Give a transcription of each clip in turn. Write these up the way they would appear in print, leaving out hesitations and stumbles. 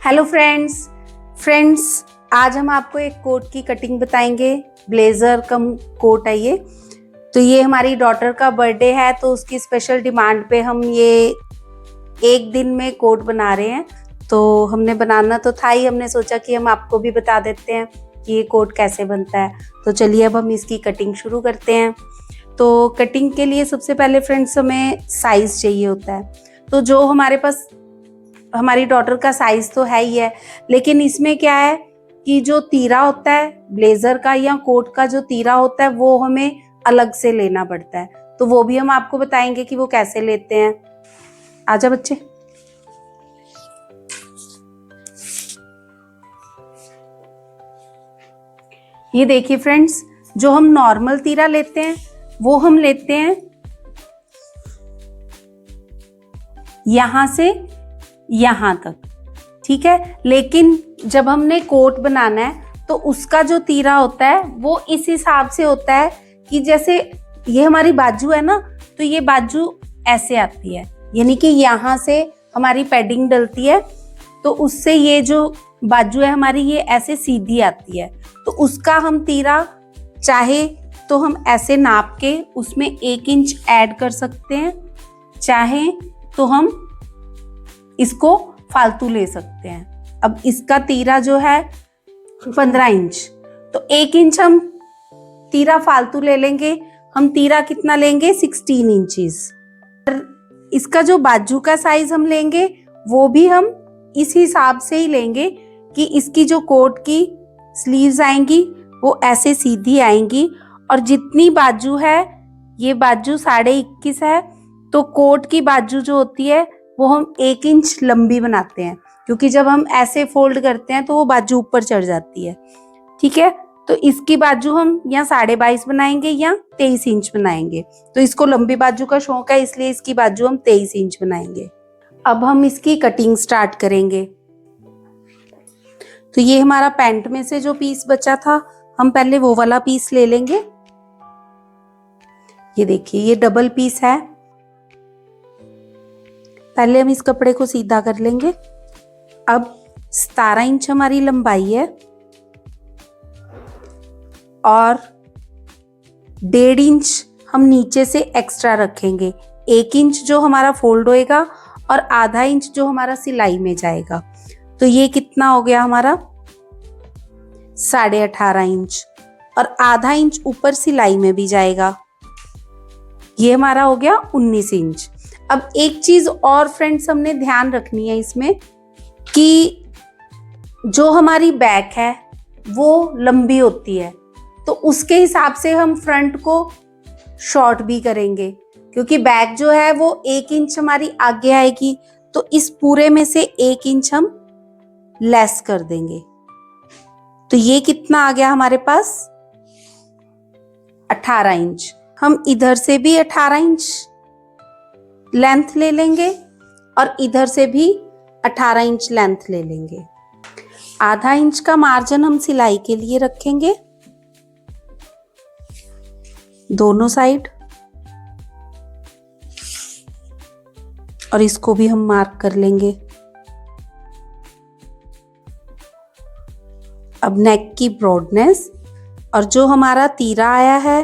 Hello friends आज हम आपको एक कोट की कटिंग बताएंगे। ब्लेजर कम कोट है ये। तो ये हमारी डॉटर का बर्थडे है, तो उसकी स्पेशल डिमांड पे हम ये एक दिन में कोट बना रहे हैं। तो हमने बनाना तो था ही, हमने सोचा कि हम आपको भी बता देते हैं कि ये कोट कैसे बनता है। तो चलिए अब हम इसकी कटिंग शुरू करते हैं। तो कटिंग के लिए सबसे पहले फ्रेंड्स हमें साइज़ चाहिए होता है। तो जो हमारे पास हमारी डॉटर का साइज तो है ही है, लेकिन इसमें क्या है कि जो तीरा होता है ब्लेजर का या कोट का, जो तीरा होता है वो हमें अलग से लेना पड़ता है। तो वो भी हम आपको बताएंगे कि वो कैसे लेते हैं। आजा बच्चे। ये देखिए फ्रेंड्स, जो हम नॉर्मल तीरा लेते हैं वो हम लेते हैं यहां से यहां तक, ठीक है। लेकिन जब हमने कोट बनाना है तो उसका जो तीरा होता है वो इस हिसाब से होता है कि जैसे ये हमारी बाजू है ना, तो ये बाजू ऐसे आती है, यानी कि यहाँ से हमारी पैडिंग डलती है, तो उससे ये जो बाजू है हमारी ये ऐसे सीधी आती है। तो उसका हम तीरा चाहे तो हम ऐसे नाप के उसमें 1 इंच ऐड कर सकते हैं, चाहे तो हम इसको फालतू ले सकते हैं। अब इसका तीरा जो है 15 इंच, तो 1 इंच हम तीरा फालतू ले लेंगे। हम तीरा कितना लेंगे? 16 इंचेस। इसका जो बाजू का साइज हम लेंगे वो भी हम इस हिसाब से ही लेंगे कि इसकी जो कोट की स्लीव्स आएंगी वो ऐसे सीधी आएंगी, और जितनी बाजू है, ये बाजू 21.5 है, तो कोट की बाजू जो होती है वो हम 1 इंच लंबी बनाते हैं, क्योंकि जब हम ऐसे फोल्ड करते हैं तो वो बाजू ऊपर चढ़ जाती है, ठीक है। तो इसकी बाजू हम या 22.5 बनाएंगे या 23 इंच बनाएंगे। तो इसको लंबी बाजू का शौक है, इसलिए इसकी बाजू हम 23 इंच बनाएंगे। अब हम इसकी कटिंग स्टार्ट करेंगे। तो ये हमारा पैंट में से जो पीस बचा था, हम पहले वो वाला पीस ले लेंगे। ये देखिए, ये डबल पीस है। पहले हम इस कपड़े को सीधा कर लेंगे। अब 17 इंच हमारी लंबाई है और 1.5 इंच हम नीचे से एक्स्ट्रा रखेंगे। 1 इंच जो हमारा फोल्ड होएगा और आधा इंच जो हमारा सिलाई में जाएगा। तो ये कितना हो गया हमारा? 18.5 इंच, और आधा इंच ऊपर सिलाई में भी जाएगा। ये हमारा हो गया 19 इंच। अब एक चीज और फ्रेंड्स हमने ध्यान रखनी है इसमें, कि जो हमारी बैक है वो लंबी होती है, तो उसके हिसाब से हम फ्रंट को शॉर्ट भी करेंगे, क्योंकि बैक जो है वो 1 इंच हमारी आगे आएगी, तो इस पूरे में से 1 इंच हम लेस कर देंगे। तो ये कितना आ गया हमारे पास? 18 इंच। हम इधर से भी 18 इंच लेंथ ले लेंगे और इधर से भी 18 इंच लेंथ ले लेंगे। आधा इंच का मार्जिन हम सिलाई के लिए रखेंगे दोनों साइड, और इसको भी हम मार्क कर लेंगे। अब नेक की ब्रॉडनेस, और जो हमारा तीरा आया है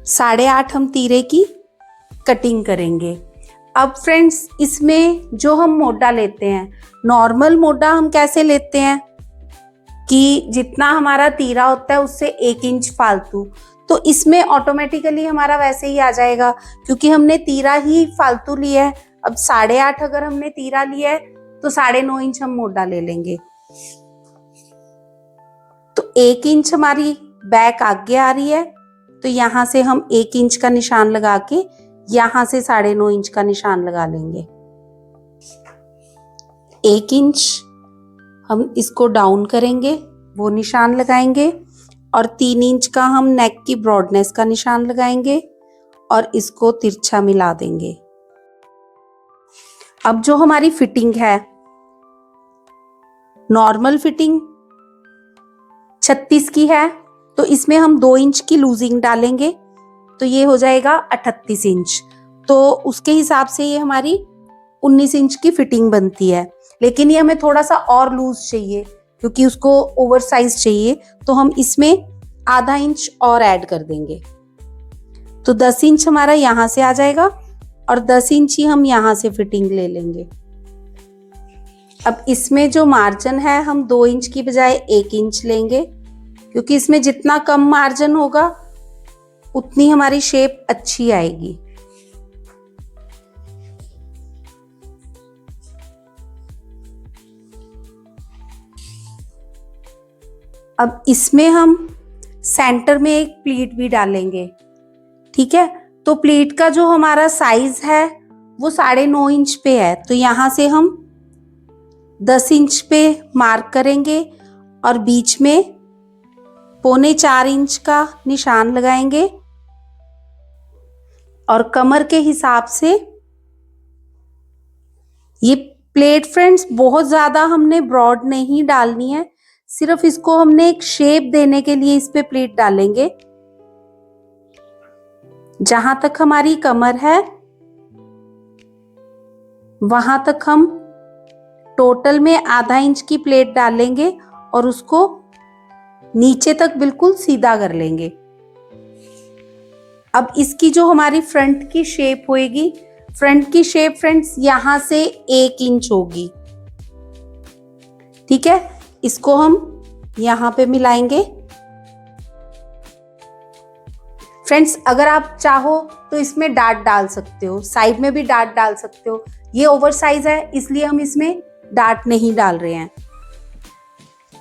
8.5, हम तीरे की कटिंग करेंगे। अब फ्रेंड्स, इसमें जो हम मोटा लेते हैं, नॉर्मल मोटा हम कैसे लेते हैं कि जितना हमारा तीरा होता है उससे 1 इंच फालतू, तो इसमें ऑटोमेटिकली हमारा वैसे ही आ जाएगा, क्योंकि हमने तीरा ही फालतू लिया है। अब 8.5 अगर हमने तीरा लिया है तो 9.5 इंच हम मोटा ले लेंगे। तो 1 इंच हमारी बैक आगे आ रही है, तो यहाँ से हम 1 इंच का निशान लगा के यहां से 9.5 इंच का निशान लगा लेंगे। 1 इंच हम इसको डाउन करेंगे, वो निशान लगाएंगे, और 3 इंच का हम नेक की ब्रॉडनेस का निशान लगाएंगे और इसको तिरछा मिला देंगे। अब जो हमारी फिटिंग है, नॉर्मल फिटिंग 36 की है, तो इसमें हम 2 इंच की लूजिंग डालेंगे, तो ये हो जाएगा 38 इंच। तो उसके हिसाब से ये हमारी 19 इंच की फिटिंग बनती है। लेकिन ये हमें थोड़ा सा और लूज चाहिए क्योंकि उसको ओवर साइज चाहिए, तो हम इसमें आधा इंच और ऐड कर देंगे। तो 10 इंच हमारा यहाँ से आ जाएगा और 10 इंच ही हम यहाँ से फिटिंग ले लेंगे। अब इसमें जो मार्जिन है हम 2 इंच की बजाय 1 इंच लेंगे, क्योंकि इसमें जितना कम मार्जिन होगा उतनी हमारी शेप अच्छी आएगी। अब इसमें हम सेंटर में एक प्लीट भी डालेंगे, ठीक है। तो प्लीट का जो हमारा साइज है वो 9.5 इंच पे है, तो यहाँ से हम 10 इंच पे मार्क करेंगे और बीच में 3.25 इंच का निशान लगाएंगे और कमर के हिसाब से ये प्लेट फ्रेंड्स बहुत ज्यादा हमने ब्रॉड नहीं डालनी है, सिर्फ इसको हमने एक शेप देने के लिए इस पे प्लेट डालेंगे। जहां तक हमारी कमर है वहां तक हम टोटल में आधा इंच की प्लेट डालेंगे और उसको नीचे तक बिल्कुल सीधा कर लेंगे। अब इसकी जो हमारी फ्रंट की शेप होएगी, फ्रंट की शेप फ्रेंड्स यहां से 1 इंच होगी, ठीक है। इसको हम यहां पे मिलाएंगे। फ्रेंड्स अगर आप चाहो तो इसमें डाट डाल सकते हो, साइड में भी डाट डाल सकते हो। ये ओवर साइज है इसलिए हम इसमें डाट नहीं डाल रहे हैं।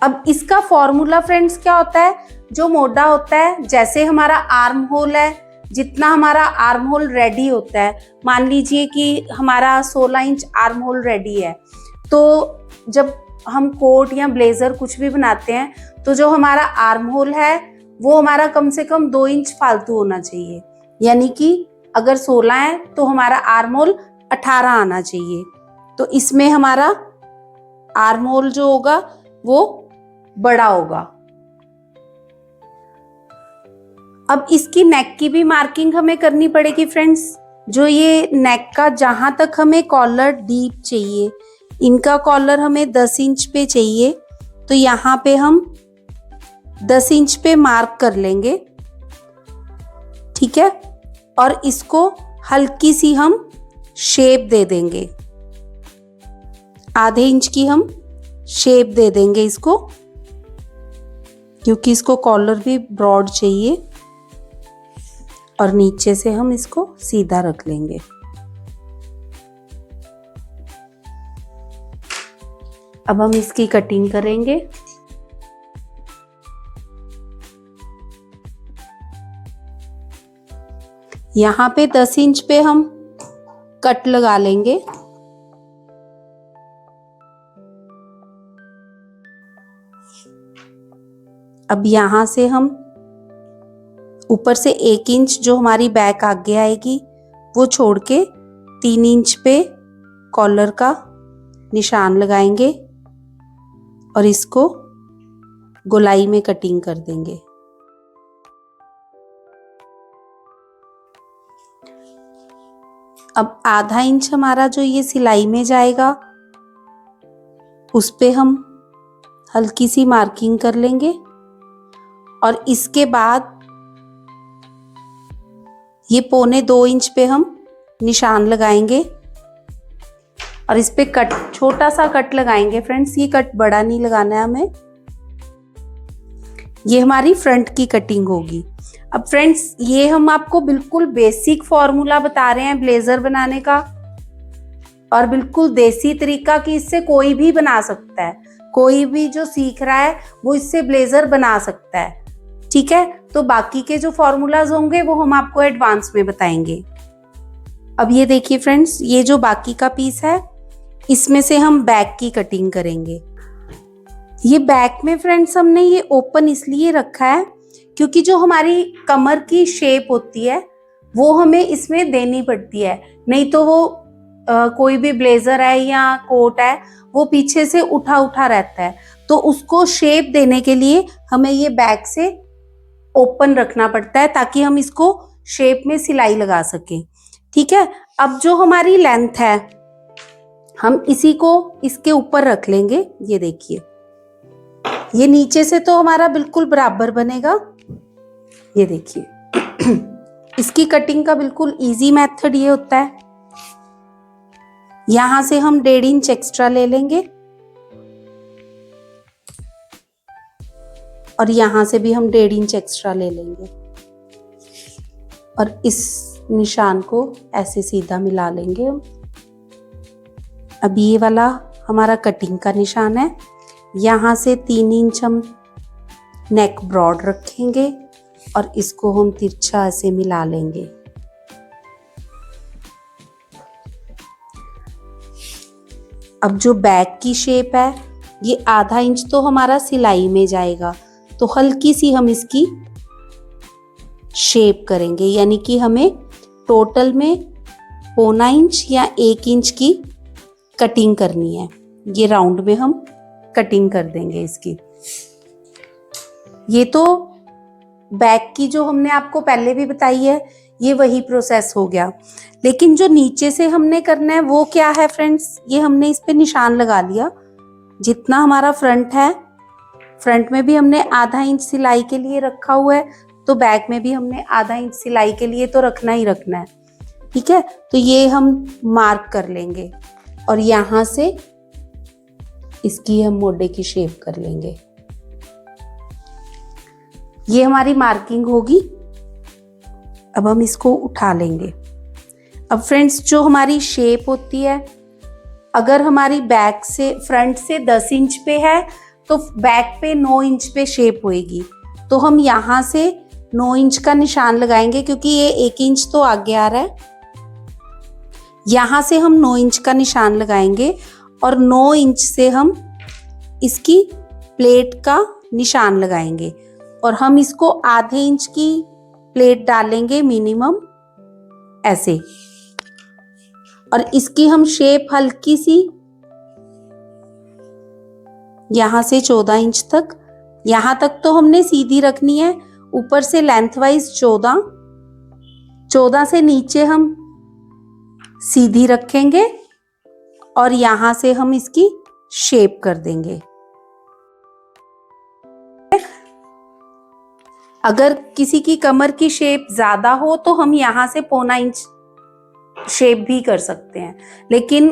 अब इसका फॉर्मूला फ्रेंड्स क्या होता है, जो मोटा होता है, जैसे हमारा आर्म होल है, जितना हमारा आर्म होल रेडी होता है, मान लीजिए कि हमारा 16 इंच आर्म होल रेडी है, तो जब हम कोट या ब्लेजर कुछ भी बनाते हैं तो जो हमारा आर्म होल है वो हमारा कम से कम 2 इंच फालतू होना चाहिए। यानी कि अगर 16 है तो हमारा आर्म होल 18 आना चाहिए। तो इसमें हमारा आर्म होल जो होगा वो बड़ा होगा। अब इसकी नेक की भी मार्किंग हमें करनी पड़ेगी फ्रेंड्स। जो ये नेक का जहां तक हमें कॉलर डीप चाहिए, इनका कॉलर हमें 10 इंच पे चाहिए, तो यहाँ पे हम 10 इंच पे मार्क कर लेंगे, ठीक है। और इसको हल्की सी हम शेप दे देंगे, आधे इंच की हम शेप दे देंगे इसको, क्योंकि इसको कॉलर भी ब्रॉड चाहिए। और नीचे से हम इसको सीधा रख लेंगे। अब हम इसकी कटिंग करेंगे। यहाँ पे 10 इंच पे हम कट लगा लेंगे। अब यहाँ से हम ऊपर से 1 इंच जो हमारी बैक आगे आएगी वो छोड़ के 3 इंच पे कॉलर का निशान लगाएंगे और इसको गोलाई में कटिंग कर देंगे। अब आधा इंच हमारा जो ये सिलाई में जाएगा उस पे हम हल्की सी मार्किंग कर लेंगे और इसके बाद ये 1.25 इंच पे हम निशान लगाएंगे और इस पे कट, छोटा सा कट लगाएंगे फ्रेंड्स। ये कट बड़ा नहीं लगाना है हमें। ये हमारी फ्रंट की कटिंग होगी। अब फ्रेंड्स ये हम आपको बिल्कुल बेसिक फॉर्मूला बता रहे हैं ब्लेजर बनाने का, और बिल्कुल देसी तरीका कि इससे कोई भी बना सकता है। कोई भी जो सीख रहा है वो इससे ब्लेजर बना सकता है, ठीक है। तो बाकी के जो फॉर्मूलाज होंगे वो हम आपको एडवांस में बताएंगे। अब ये देखिए फ्रेंड्स, ये जो बाकी का पीस है इसमें से हम बैक की कटिंग करेंगे। ये बैक में फ्रेंड्स हमने ये ओपन इसलिए रखा है क्योंकि जो हमारी कमर की शेप होती है वो हमें इसमें देनी पड़ती है, नहीं तो वो कोई भी ब्लेजर है या कोट है वो पीछे से उठा उठा रहता है। तो उसको शेप देने के लिए हमें ये बैक से ओपन रखना पड़ता है ताकि हम इसको शेप में सिलाई लगा सकें, ठीक है। अब जो हमारी लेंथ है हम इसी को इसके ऊपर रख लेंगे। ये देखिए, ये नीचे से तो हमारा बिल्कुल बराबर बनेगा। ये देखिए इसकी कटिंग का बिल्कुल इजी मेथड ये होता है। यहां से हम 1.5 इंच एक्स्ट्रा ले लेंगे और यहां से भी हम 1.5 इंच एक्स्ट्रा ले लेंगे और इस निशान को ऐसे सीधा मिला लेंगे। अब ये वाला हमारा कटिंग का निशान है। यहाँ से 3 इंच हम नेक ब्रॉड रखेंगे और इसको हम तिरछा ऐसे मिला लेंगे। अब जो बैक की शेप है ये आधा इंच तो हमारा सिलाई में जाएगा, तो हल्की सी हम इसकी शेप करेंगे, यानी कि हमें टोटल में 0.25 इंच या 1 इंच की कटिंग करनी है। ये राउंड में हम कटिंग कर देंगे इसकी। ये तो बैक की जो हमने आपको पहले भी बताई है, ये वही प्रोसेस हो गया। लेकिन जो नीचे से हमने करना है वो क्या है फ्रेंड्स, ये हमने इस पे निशान लगा लिया। जितना हमारा फ्रंट है, फ्रंट में भी हमने आधा इंच सिलाई के लिए रखा हुआ है, तो बैक में भी हमने आधा इंच सिलाई के लिए तो रखना ही रखना है। ठीक है, तो ये हम मार्क कर लेंगे और यहां से इसकी हम मोढे की शेप कर लेंगे। ये हमारी मार्किंग होगी। अब हम इसको उठा लेंगे। अब फ्रेंड्स, जो हमारी शेप होती है, अगर हमारी बैक से फ्रंट से 10 इंच पे है तो बैक पे 9 इंच पे शेप होएगी। तो हम यहाँ से 9 इंच का निशान लगाएंगे, क्योंकि ये 1 इंच तो आगे आ रहा है। यहाँ से हम 9 इंच का निशान लगाएंगे और 9 इंच से हम इसकी प्लेट का निशान लगाएंगे और हम इसको आधे इंच की प्लेट डालेंगे मिनिमम, ऐसे। और इसकी हम शेप हल्की सी यहां से 14 इंच तक, यहां तक तो हमने सीधी रखनी है, ऊपर से लेंथ वाइज 14 से नीचे हम सीधी रखेंगे और यहां से हम इसकी शेप कर देंगे। अगर किसी की कमर की शेप ज्यादा हो तो हम यहां से 0.25 इंच शेप भी कर सकते हैं, लेकिन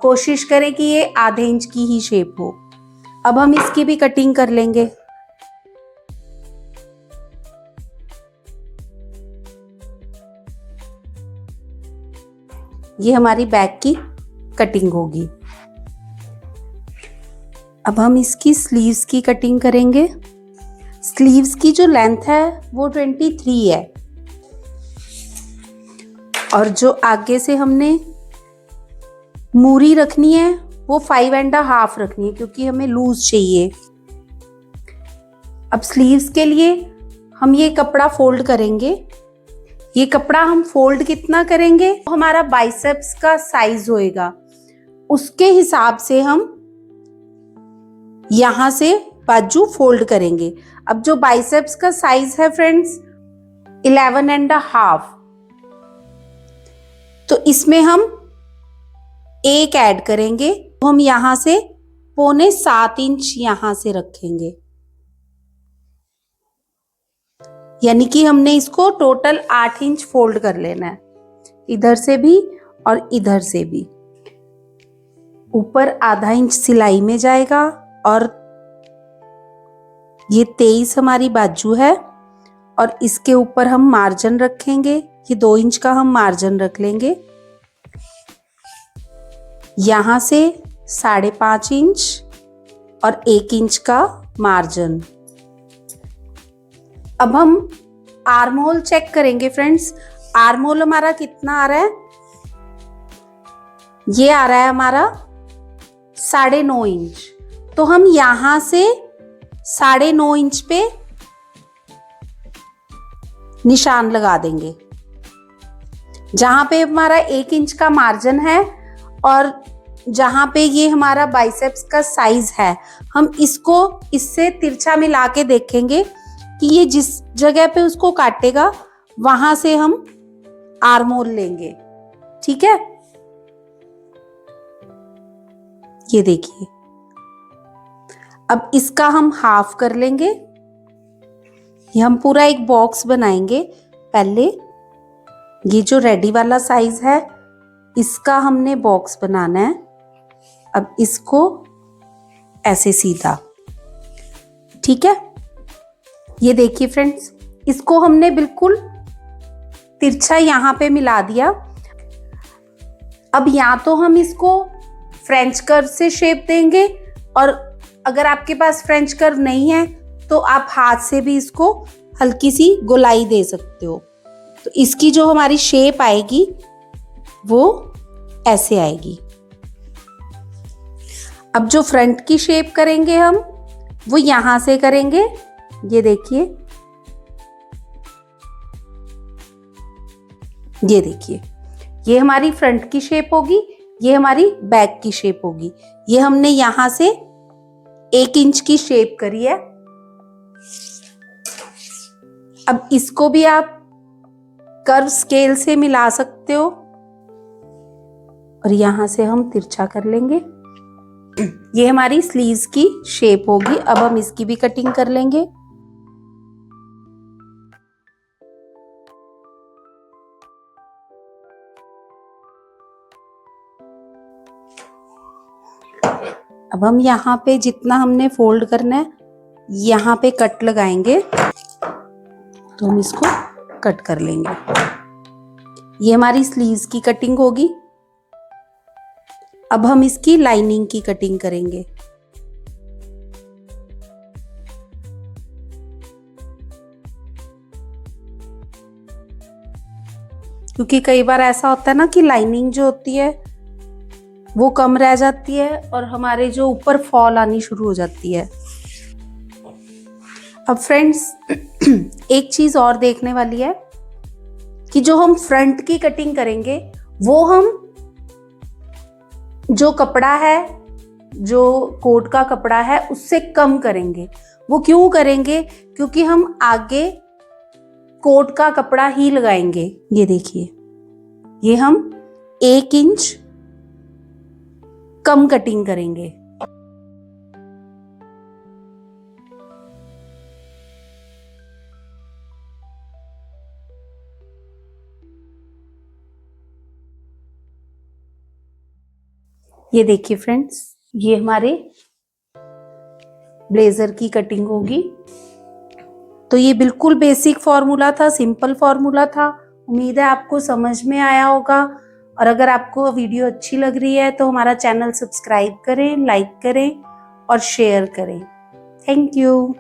कोशिश करें कि ये आधे इंच की ही शेप हो। अब हम इसकी भी कटिंग कर लेंगे। ये हमारी बैक की कटिंग होगी। अब हम इसकी स्लीव्स की कटिंग करेंगे। स्लीव्स की जो लेंथ है वो 23 है और जो आगे से हमने मूरी रखनी है वो 5.5 रखनी है, क्योंकि हमें लूज चाहिए। अब स्लीव्स के लिए हम ये कपड़ा फोल्ड करेंगे। ये कपड़ा हम फोल्ड कितना करेंगे, हमारा बाइसेप्स का साइज होएगा, उसके हिसाब से हम यहां से बाजू फोल्ड करेंगे। अब जो बाइसेप्स का साइज है फ्रेंड्स 11.5, तो इसमें हम 1 ऐड करेंगे, तो हम यहां से 6.25 इंच यहां से रखेंगे, यानी कि हमने इसको टोटल 8 इंच फोल्ड कर लेना है, इधर से भी और इधर से भी। ऊपर आधा इंच सिलाई में जाएगा और ये 23 हमारी बाजू है और इसके ऊपर हम मार्जिन रखेंगे। ये 2 इंच का हम मार्जिन रख लेंगे। यहां से 5.5 इंच और 1 इंच का मार्जिन। अब हम आर्म होल चेक करेंगे फ्रेंड्स। आर्म होल हमारा कितना आ रहा है, ये आ रहा है हमारा 9.5 इंच। तो हम यहां से 9.5 इंच पे निशान लगा देंगे, जहां पे हमारा 1 इंच का मार्जिन है और जहां पे ये हमारा बाइसेप्स का साइज है। हम इसको इससे तिरछा मिला के देखेंगे कि ये जिस जगह पे उसको काटेगा वहां से हम आर्म होल लेंगे। ठीक है, ये देखिए। अब इसका हम हाफ कर लेंगे। ये हम पूरा एक बॉक्स बनाएंगे। पहले ये जो रेडी वाला साइज है इसका हमने बॉक्स बनाना है। अब इसको ऐसे सीधा, ठीक है। ये देखिए फ्रेंड्स, इसको हमने बिल्कुल तिरछा यहाँ पे मिला दिया। अब या तो हम इसको फ्रेंच कर्व से शेप देंगे, और अगर आपके पास फ्रेंच कर्व नहीं है तो आप हाथ से भी इसको हल्की सी गोलाई दे सकते हो। तो इसकी जो हमारी शेप आएगी वो ऐसे आएगी। अब जो फ्रंट की शेप करेंगे हम वो यहां से करेंगे। ये देखिए, ये देखिए, ये हमारी फ्रंट की शेप होगी, ये हमारी बैक की शेप होगी। ये हमने यहां से 1 इंच की शेप करी है। अब इसको भी आप कर्व स्केल से मिला सकते हो, और यहां से हम तिरछा कर लेंगे। ये हमारी स्लीव्स की शेप होगी। अब हम इसकी भी कटिंग कर लेंगे। अब हम यहाँ पे जितना हमने फोल्ड करना है यहाँ पे कट लगाएंगे, तो हम इसको कट कर लेंगे। ये हमारी स्लीव्स की कटिंग होगी। अब हम इसकी लाइनिंग की कटिंग करेंगे। क्योंकि कई बार ऐसा होता है ना कि लाइनिंग जो होती है वो कम रह जाती है और हमारे जो ऊपर फॉल आनी शुरू हो जाती है। अब फ्रेंड्स एक चीज और देखने वाली है कि जो हम फ्रंट की कटिंग करेंगे वो हम जो कपड़ा है, जो कोट का कपड़ा है उससे कम करेंगे। वो क्यों करेंगे? क्योंकि हम आगे कोट का कपड़ा ही लगाएंगे। ये देखिए, ये हम 1 इंच कम कटिंग करेंगे। ये देखिए फ्रेंड्स, ये हमारे ब्लेजर की कटिंग होगी। तो ये बिल्कुल बेसिक फॉर्मूला था, सिंपल फॉर्मूला था। उम्मीद है आपको समझ में आया होगा। और अगर आपको वीडियो अच्छी लग रही है तो हमारा चैनल सब्सक्राइब करें, लाइक करें और शेयर करें। Thank you.